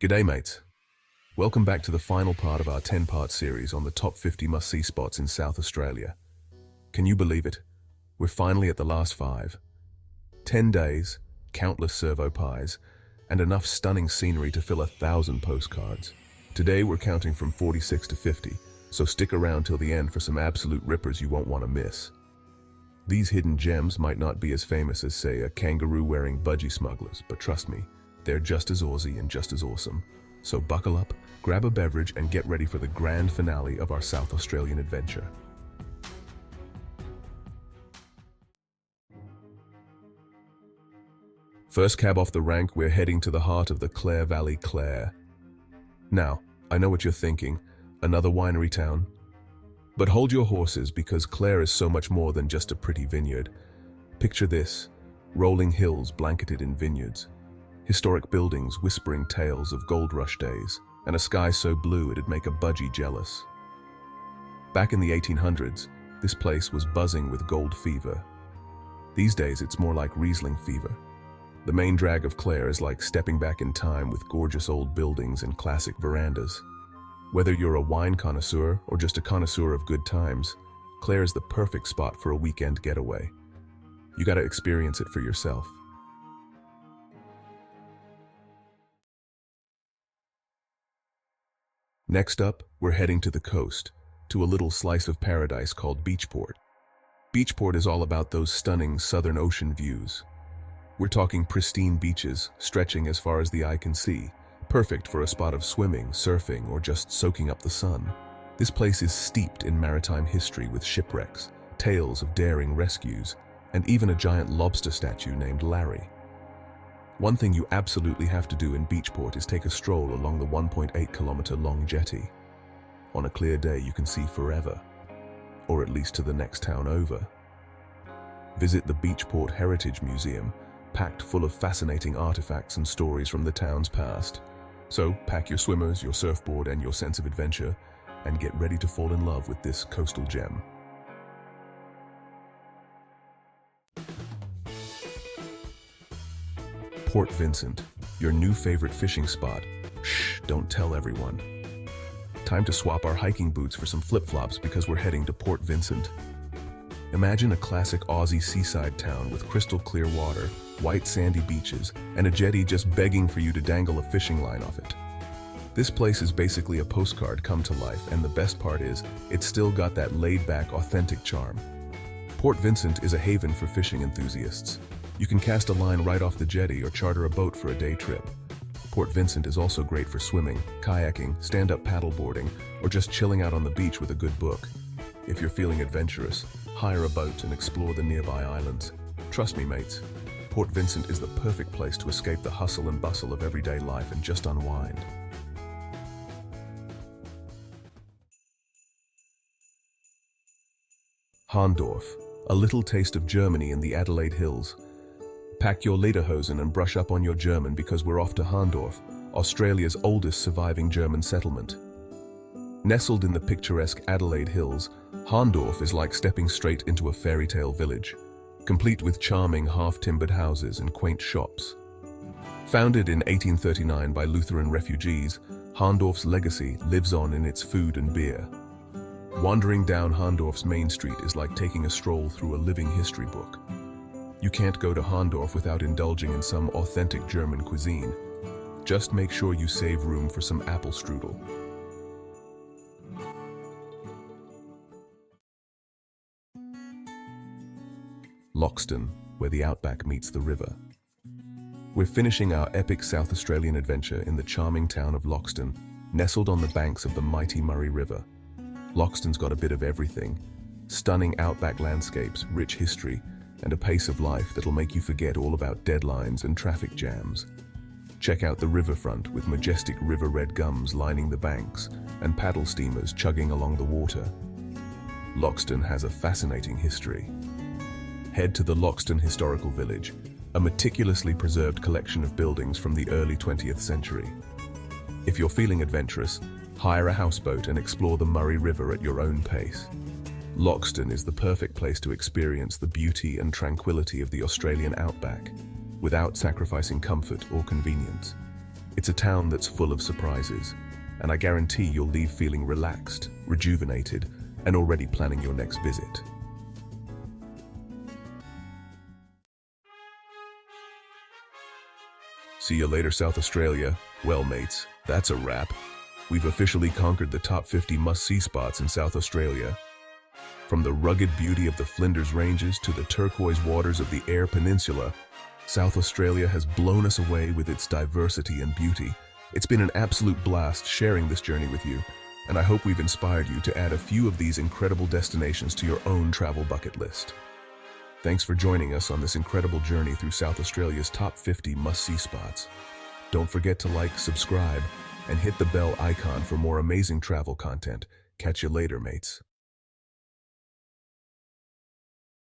G'day mates. Welcome back to the final part of our 10-part series on the top 50 must-see spots in South Australia. Can you believe it? We're finally at the last 5. 10 days, countless servo pies, and enough stunning scenery to fill 1,000 postcards. Today we're counting from 46 to 50, so stick around till the end for some absolute rippers you won't want to miss. These hidden gems might not be as famous as, say, a kangaroo-wearing budgie smugglers, but trust me, they're just as Aussie and just as awesome. So buckle up, grab a beverage, and get ready for the grand finale of our South Australian adventure. First cab off the rank, we're heading to the heart of the Clare Valley, Clare. Now, I know what you're thinking, another winery town. But hold your horses, because Clare is so much more than just a pretty vineyard. Picture this, rolling hills blanketed in vineyards. Historic buildings whispering tales of gold rush days, and a sky so blue it'd make a budgie jealous. Back in the 1800s, this place was buzzing with gold fever. These days it's more like Riesling fever. The main drag of Clare is like stepping back in time with gorgeous old buildings and classic verandas. Whether you're a wine connoisseur or just a connoisseur of good times, Clare is the perfect spot for a weekend getaway. You gotta experience it for yourself. Next up, we're heading to the coast, to a little slice of paradise called Beachport. Beachport is all about those stunning southern ocean views. We're talking pristine beaches stretching as far as the eye can see, perfect for a spot of swimming, surfing, or just soaking up the sun. This place is steeped in maritime history with shipwrecks, tales of daring rescues, and even a giant lobster statue named Larry. One thing you absolutely have to do in Beachport is take a stroll along the 1.8-kilometer long jetty. On a clear day you can see forever, or at least to the next town over. Visit the Beachport Heritage Museum, packed full of fascinating artifacts and stories from the town's past. So pack your swimmers, your surfboard, and your sense of adventure, and get ready to fall in love with this coastal gem. Port Vincent, your new favorite fishing spot. Shh, don't tell everyone. Time to swap our hiking boots for some flip-flops because we're heading to Port Vincent. Imagine a classic Aussie seaside town with crystal clear water, white sandy beaches, and a jetty just begging for you to dangle a fishing line off it. This place is basically a postcard come to life, and the best part is, it's still got that laid-back, authentic charm. Port Vincent is a haven for fishing enthusiasts. You can cast a line right off the jetty or charter a boat for a day trip. Port Vincent is also great for swimming, kayaking, stand-up paddleboarding, or just chilling out on the beach with a good book. If you're feeling adventurous, hire a boat and explore the nearby islands. Trust me, mates, Port Vincent is the perfect place to escape the hustle and bustle of everyday life and just unwind. Hahndorf, a little taste of Germany in the Adelaide Hills. Pack your lederhosen and brush up on your German because we're off to Hahndorf, Australia's oldest surviving German settlement. Nestled in the picturesque Adelaide Hills, Hahndorf is like stepping straight into a fairy tale village, complete with charming half-timbered houses and quaint shops. Founded in 1839 by Lutheran refugees, Hahndorf's legacy lives on in its food and beer. Wandering down Hahndorf's main street is like taking a stroll through a living history book. You can't go to Hahndorf without indulging in some authentic German cuisine. Just make sure you save room for some apple strudel. Loxton, where the outback meets the river. We're finishing our epic South Australian adventure in the charming town of Loxton, nestled on the banks of the mighty Murray River. Loxton's got a bit of everything: stunning outback landscapes, rich history, and a pace of life that'll make you forget all about deadlines and traffic jams. Check out the riverfront with majestic river red gums lining the banks and paddle steamers chugging along the water. Loxton has a fascinating history. Head to the Loxton Historical Village, a meticulously preserved collection of buildings from the early 20th century. If you're feeling adventurous, hire a houseboat and explore the Murray River at your own pace. Loxton is the perfect place to experience the beauty and tranquility of the Australian outback, without sacrificing comfort or convenience. It's a town that's full of surprises, and I guarantee you'll leave feeling relaxed, rejuvenated, and already planning your next visit. See you later, South Australia. Well, mates, that's a wrap. We've officially conquered the top 50 must-see spots in South Australia. From the rugged beauty of the Flinders Ranges to the turquoise waters of the Eyre Peninsula, South Australia has blown us away with its diversity and beauty. It's been an absolute blast sharing this journey with you, and I hope we've inspired you to add a few of these incredible destinations to your own travel bucket list. Thanks for joining us on this incredible journey through South Australia's top 50 must-see spots. Don't forget to like, subscribe, and hit the bell icon for more amazing travel content. Catch you later, mates.